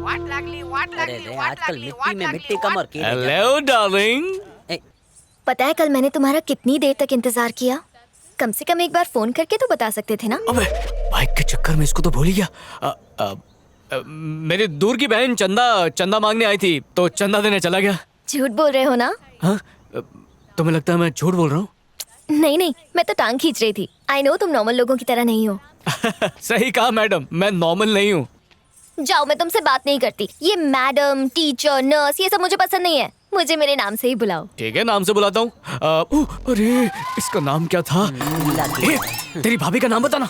अरे रे, आजकल मिट्टी में मिट्टी कम और कीड़े ज्यादा। Hello darling. पता है कल मैंने तुम्हारा कितनी देर तक इंतजार किया? कम से कम एक बार फोन करके तो बता सकते थे ना। अबे बाइक के चक्कर में इसको तो भूल ही गया। मेरी दूर की बहन चंदा मांगने आई थी तो चंदा देने चला गया। झूठ बोल रहे हो ना? हाँ, तुम्हें लगता है मैं झूठ बोल रहा हूँ? नहीं, मैं तो टांग खींच रही थी। आई नो तुम नॉर्मल लोगों की तरह नहीं हो। सही कहा मैडम, मैं नॉर्मल नहीं हूँ। जाओ, मैं तुमसे बात नहीं करती। ये मैडम, टीचर, नर्स ये सब मुझे पसंद नहीं है। मुझे मेरे नाम से ही बुलाओ। ठीक है, नाम से बुलाता हूँ। अरे इसका नाम क्या था? तेरी भाभी का नाम बताना।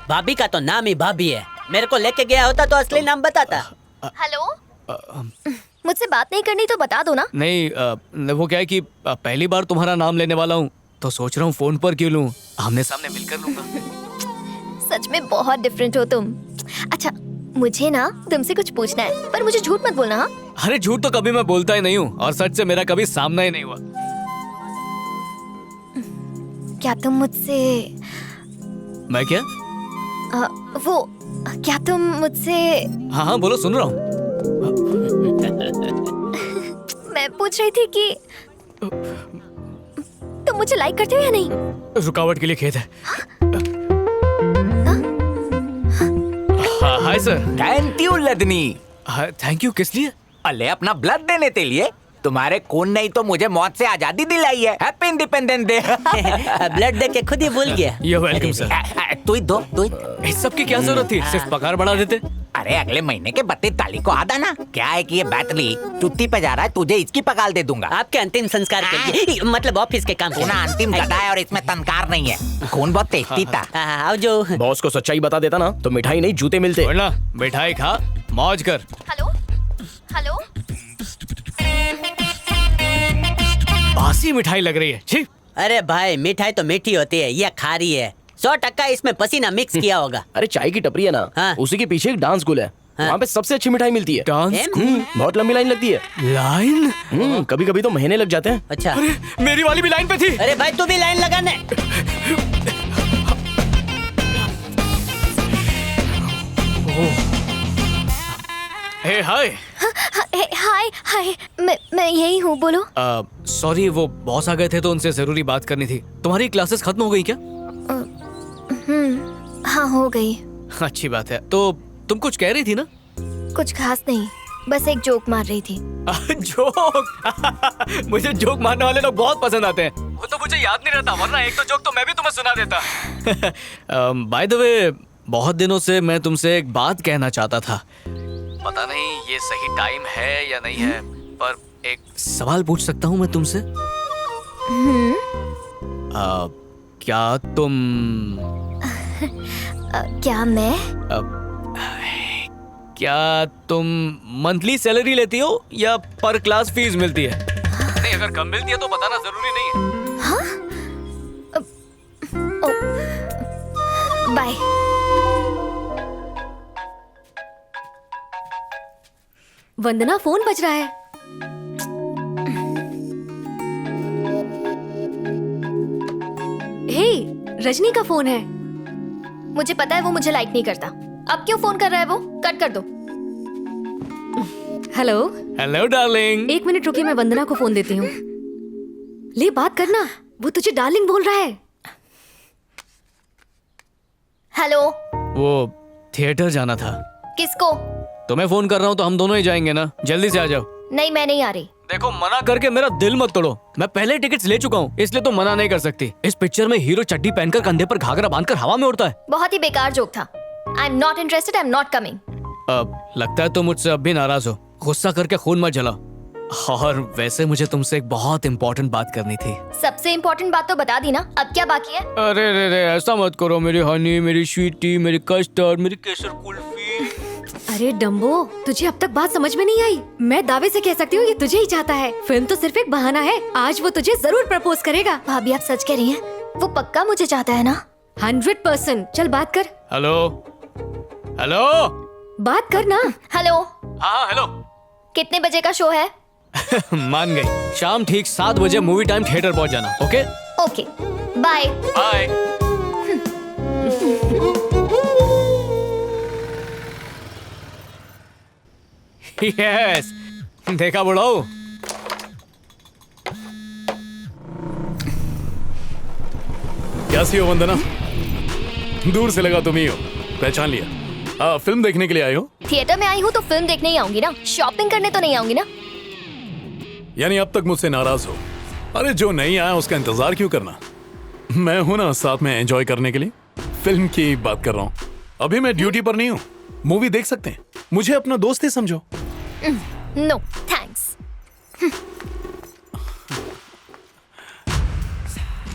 भाभी का तो नाम ही भाभी है। मेरे को लेके गया होता तो असली नाम बताता। हेलो, मुझसे बात नहीं करनी तो बता दो ना। नहीं, वो क्या है कि पहली बार तुम्हारा नाम लेने वाला हूँ तो सोच रहा हूँ फोन पर क्यों लूँ, आमने सामने मिलकर लूंगा। सच में बहुत डिफरेंट हो तुम। अच्छा, मुझे ना तुमसे कुछ पूछना है, पर मुझे झूठ मत बोलना। हाँ? अरे झूठ तो कभी मैं बोलता ही नहीं हूँ और सच से मेरा कभी सामना ही नहीं हुआ। क्या तुम मुझसे मैं क्या? क्या तुम मुझसे हाँ बोलो, सुन रहा हूँ। मैं पूछ रही थी कि तुम मुझे लाइक करते हो या नहीं? रुकावट के लिए खेद है। Hi sir. थैंक यू लदनी। थैंक यू किस लिए? अले अपना ब्लड देने के लिए। तुम्हारे खून नहीं तो मुझे मौत से आजादी दिलाई है। Happy independence day. ब्लड दे के खुद ही भूल गया। You welcome sir. तू ही दो। इस सब की क्या जरूरत थी? सिर्फ पगार बढ़ा देते। अरे अगले महीने के 32 तारीख को आदा ना। क्या है कि ये बैटरी छुट्टी पे जा रहा है, तुझे इसकी पगार दे दूंगा। आपके अंतिम संस्कार के लिए, मतलब ऑफिस के काम के ना अंतिम गधा है और इसमें तनकार नहीं है। खून बहुत टेस्टी था। आओ जो बॉस को सच्चाई बता देता ना तो मिठाई नहीं जूते मिलते। वरना मिठाई खा, मौज कर। हेलो, बासी मिठाई लग रही है। छी। अरे भाई, मिठाई तो मीठी होती है, ये खारी है। 100% इसमें पसीना मिक्स किया होगा। अरे चाय की टपरी है ना, हाँ। उसी के पीछे एक डांस स्कूल है। वहाँ पे सबसे अच्छी मिठाई मिलती है। डांस बहुत लंबी लाइन लगती है। लाइन? कभी कभी तो महीने लग जाते हैं। अच्छा, अरे मेरी वाली भी लाइन पे थी। अरे भाई तू भी लाइन लगाने। हे हाय। हाय, मैं यही हूँ, बोलो। सॉरी, वो बॉस आ गए थे तो उनसे जरूरी बात करनी थी। तुम्हारी क्लासेस खत्म हो गई क्या? हाँ, हो गई। अच्छी बात है। तो तुम कुछ कह रही थी ना? कुछ खास नहीं, बस एक जोक मार रही थी। जोक? मुझे जोक मारने वाले लोग बहुत पसंद आते हैं। वो तो मुझे याद नहीं रहता, वरना एक तो जोक तो मैं भी तुम्हें सुना देता। बाय द वे, बहुत दिनों से मैं तुमसे एक बात कहना चाहता था। पता नहीं ये सही टाइम है या नहीं है, पर एक सवाल पूछ सकता हूँ मैं तुमसे? क्या तुम क्या तुम मंथली सैलरी लेती हो या पर क्लास फीस मिलती है? नहीं, अगर कम मिलती है तो बताना जरूरी नहीं है। बाय। वंदना, फोन बज रहा है। हे, रजनी का फोन है। मुझे पता है वो मुझे लाइक नहीं करता। अब क्यों फोन कर रहा है वो? कट कर दो। हेलो। Hello darling. एक मिनट रुकिए, मैं वंदना को फोन देती हूँ। ले बात करना, वो तुझे डार्लिंग बोल रहा है। हेलो। वो थिएटर जाना था। किसको? तुम्हें फोन कर रहा हूँ तो हम दोनों ही जाएंगे ना। जल्दी से आ जाओ। नहीं, मैं नहीं आ रही। देखो, मना करके मेरा दिल मत तोड़ो। मैं पहले टिकट्स ले चुका हूँ, इसलिए तो मना नहीं कर सकती। इस पिक्चर में हीरो चड्डी पहनकर कंधे पर घाघरा बांधकर हवा में उड़ता है। बहुत ही बेकार जोक था। I am not interested, I am not coming. अब लगता है तुम मुझसे अब भी नाराज हो। गुस्सा करके खून मत जलाओ। और वैसे मुझे तुमसे एक बहुत इम्पोर्टेंट बात करनी थी। सबसे इम्पोर्टेंट बात तो बता दी ना, अब क्या बाकी है? अरे रे रे, ऐसा मत करो। मेरी हनी, मेरी स्वीटी, मेरी कस्टर्ड, मेरी केसर कुल्फी। अरे डम्बो, तुझे अब तक बात समझ में नहीं आई। मैं दावे से कह सकती हूँ ये तुझे ही चाहता है। फिल्म तो सिर्फ एक बहाना है। आज वो तुझे जरूर प्रपोज करेगा। भाभी, आप सच कह रही हैं? वो पक्का मुझे चाहता है ना? 100%। चल बात कर। हेलो हेलो, बात कर ना। हेलो। हाँ हेलो। कितने बजे का शो है? मान गई। शाम ठीक 7 बजे मूवी टाइम थिएटर पहुंच जाना। Okay okay, bye bye. Yes, देखा बुढ़ाओ। कैसी हो वंदना? दूर से लगा तुम ही हो, पहचान लिया। फिल्म देखने के लिए आए हो? थिएटर में आई हूँ तो फिल्म देखने ही आऊंगी ना, शॉपिंग करने तो नहीं आऊंगी ना। यानी अब तक मुझसे नाराज हो? अरे जो नहीं आया उसका इंतजार क्यों करना? मैं हूं ना साथ में एंजॉय करने के लिए। फिल्म की बात कर रहा हूँ। अभी मैं ड्यूटी पर नहीं हूँ, मूवी देख सकते हैं। मुझे अपना दोस्त ही समझो। No thanks.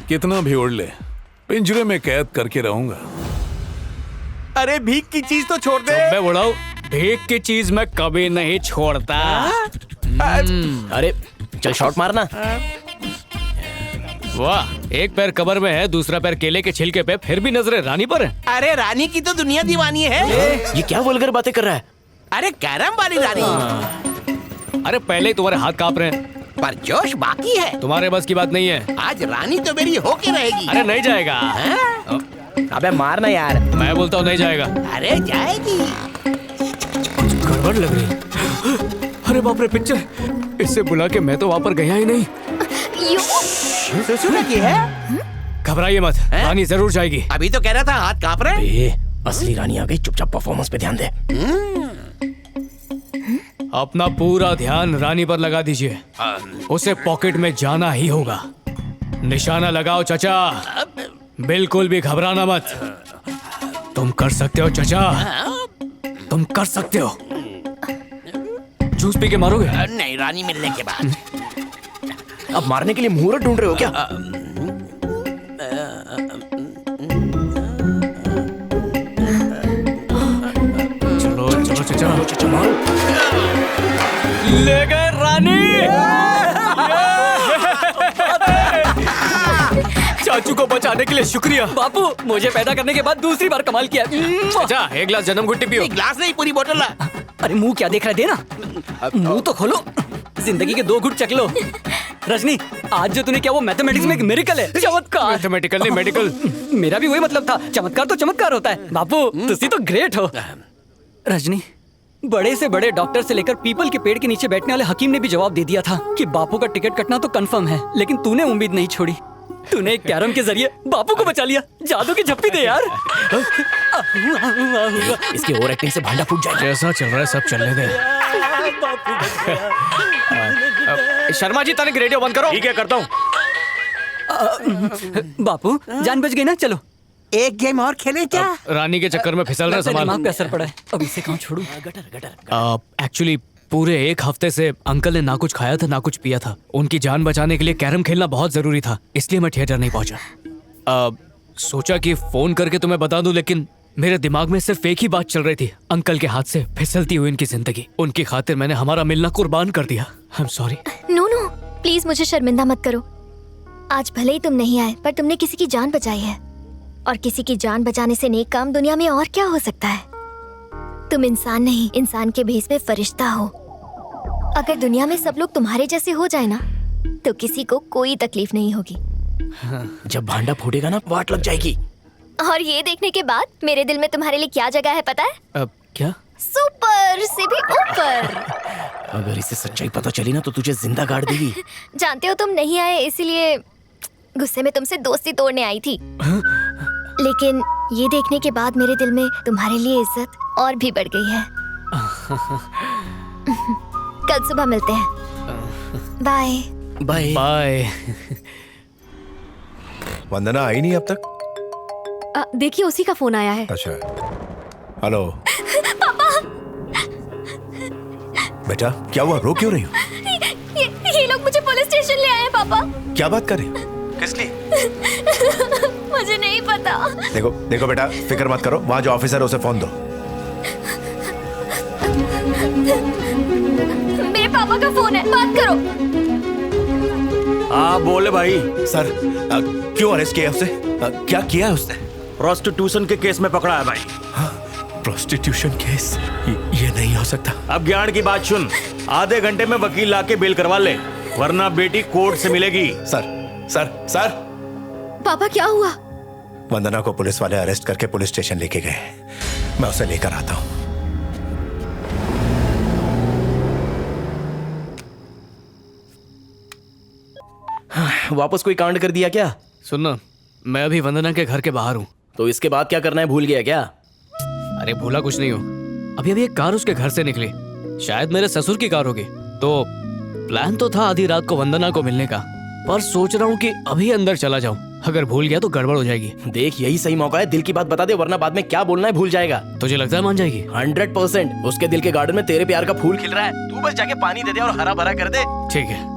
कितना भी उड़ ले, पिंजरे में कैद करके रहूंगा। अरे भीख की चीज तो छोड़ दे। मैं बुढ़ाओ, भीख की चीज मैं कभी नहीं छोड़ता। अरे चल शॉट मारना। वाह, एक पैर कबर में है, दूसरा पैर केले के छिलके पे, फिर भी नजरें रानी पर है। अरे रानी की तो दुनिया दीवानी है। ये क्या वल्गर बातें कर रहा है? अरे कैरम वाली रानी। अरे पहले ही तुम्हारे हाथ कांप रहे हैं। पर जोश बाकी है। तुम्हारे बस की बात नहीं है। आज रानी तो मेरी होके रहेगी। अरे नहीं जाएगा। अबे मारना यार। मैं बोलता हूँ नहीं जाएगा। अरे जाएगी। गड़बड़ लग रही है। अरे बाप रे, पिक्चर इससे बुला के मैं तो वहां पर गया ही नहीं। ससुर की है। घबराइए मत, रानी जरूर जाएगी। अभी तो कह रहा था हाथ कांप रहे। ए, असली रानी आ गई, चुपचाप परफॉर्मेंस पे ध्यान दे। अपना पूरा ध्यान रानी पर लगा दीजिए। उसे पॉकेट में जाना ही होगा। निशाना लगाओ चाचा, बिल्कुल भी घबराना मत। तुम कर सकते हो चाचा, तुम कर सकते हो। जूस पी के मारोगे? नहीं, रानी मिलने के बाद। अब मारने के लिए मुहूर्त ढूंढ रहे हो क्या? चलो चलो चाचा, चाचा मारो। ले गए रानी। चाचू को बचाने के लिए शुक्रिया। बापू, मुझे पैदा करने के बाद दूसरी बार कमाल किया। चाचा एक गिलास जन्म गुट्टी पियो। एक ग्लास नहीं, पूरी बोतल ला। अरे मुंह क्या देख रहा है, देना। मुंह तो खोलो, जिंदगी के 2 घुट चख लो। रजनी, आज जो तूने किया वो मैथमेटिक्स में एक मिरेकल है, चमत्कार। मैथमेटिकल नहीं, मेडिकल। मेरा भी वही मतलब था, चमत्कार तो चमत्कार होता है। बापू तुसी तो ग्रेट हो। रजनी, बड़े से बड़े डॉक्टर से लेकर पीपल के पेड़ के नीचे बैठने वाले हकीम ने भी जवाब दे दिया था कि बापू का टिकट कटना तो कंफर्म है, लेकिन तूने उम्मीद नहीं छोड़ी। तूने एक कैरम के जरिए बापू को बचा लिया। जादू की झप्पी दे यार। इसकी ओवर एक्टिंग से भांडा फूट जाएगा। जैसा चल रहा है सब चलने दे। शर्मा जी, तनिक रेडियो बंद करो। ठीक है, करता हूँ। बापू जान बच गई ना, चलो। एक गेम और खेले क्या? रानी के चक्कर में फिसल रहा लगता है सामान। दिमाग पे असर पड़ा है, अब इसे कहाँ छोड़ूं? एक्चुअली पूरे 1 हफ्ते से अंकल ने ना कुछ खाया था ना कुछ पिया था। उनकी जान बचाने के लिए कैरम खेलना बहुत जरूरी था, इसलिए मैं थिएटर नहीं पहुंचा। सोचा कि फोन करके तुम्हें बता दूं, लेकिन मेरे दिमाग में सिर्फ एक ही बात चल रही थी, अंकल के हाथ से फिसलती हुई इनकी जिंदगी। उनकी खातिर मैंने हमारा मिलना कुर्बान कर दिया। I am sorry. No no, please मुझे शर्मिंदा मत करो। आज भले ही तुम नहीं आए, पर तुमने किसी की जान बचाई है, और किसी की जान बचाने से नेक काम दुनिया में और क्या हो सकता है। तुम इंसान नहीं, इंसान के भेष में फरिश्ता हो। अगर दुनिया में सब लोग तुम्हारे जैसे हो जाए ना, तो किसी को कोई तकलीफ नहीं होगी। जब भांडा फूटेगा ना, वाट लग जाएगी। और ये देखने के बाद मेरे दिल में तुम्हारे लिए क्या जगह है पता है? क्या? सुपर से भी ऊपर। अगर इसे सच्चाई पता चली ना तो तुझे जिंदा गाड़ देगी। जानते हो तुम नहीं आए, इसीलिए गुस्से में तुमसे दोस्ती तोड़ने आई थी। लेकिन ये देखने के बाद मेरे दिल में तुम्हारे लिए इज्जत और भी बढ़ गई है। कल सुबह मिलते हैं। Bye bye bye. वंदना आई नहीं अब तक? देखिए उसी का फोन आया है। अच्छा, हेलो बेटा, क्या हुआ? रो क्यों रही हो? ये लोग मुझे पुलिस स्टेशन ले आए हैं पापा। क्या बात कर रही हो? किस लिए? मुझे नहीं पता। देखो देखो बेटा, फिक्र मत करो, वहाँ जो ऑफिसर है उसे फोन दो। मेरे पापा का फोन है, बात करो। हाँ बोले भाई। सर, क्यों अरेस्ट किया उससे? क्या किया उसने? प्रोस्टिट्यूशन के केस में पकड़ा है भाई। Prostitution case? ये नहीं हो सकता। अब ज्ञान की बात सुन, आधे घंटे में वकील लाके बेल करवा ले, वरना बेटी कोर्ट से मिलेगी। सर सर सर, पापा क्या हुआ? वंदना को पुलिस वाले अरेस्ट करके पुलिस स्टेशन लेके गए। मैं उसे लेकर आता हूँ। वापस कोई कांड कर दिया क्या? सुनना, मैं अभी वंदना के घर के बाहर हूँ। तो इसके बाद क्या करना है, भूल गया क्या? अरे भूला कुछ नहीं हूँ। अभी अभी एक कार उसके घर से निकली, शायद मेरे ससुर की कार होगी। तो प्लान तो था आधी रात को वंदना को मिलने का, पर सोच रहा हूँ कि अभी अंदर चला जाऊँ। अगर भूल गया तो गड़बड़ हो जाएगी। देख, यही सही मौका है, दिल की बात बता दे, वरना बाद में क्या बोलना है भूल जाएगा। तुझे लगता है मान जाएगी? 100%। उसके दिल के गार्डन में तेरे प्यार का फूल खिल रहा है, तू बस जाके पानी दे दे और हरा भरा कर दे। ठीक है।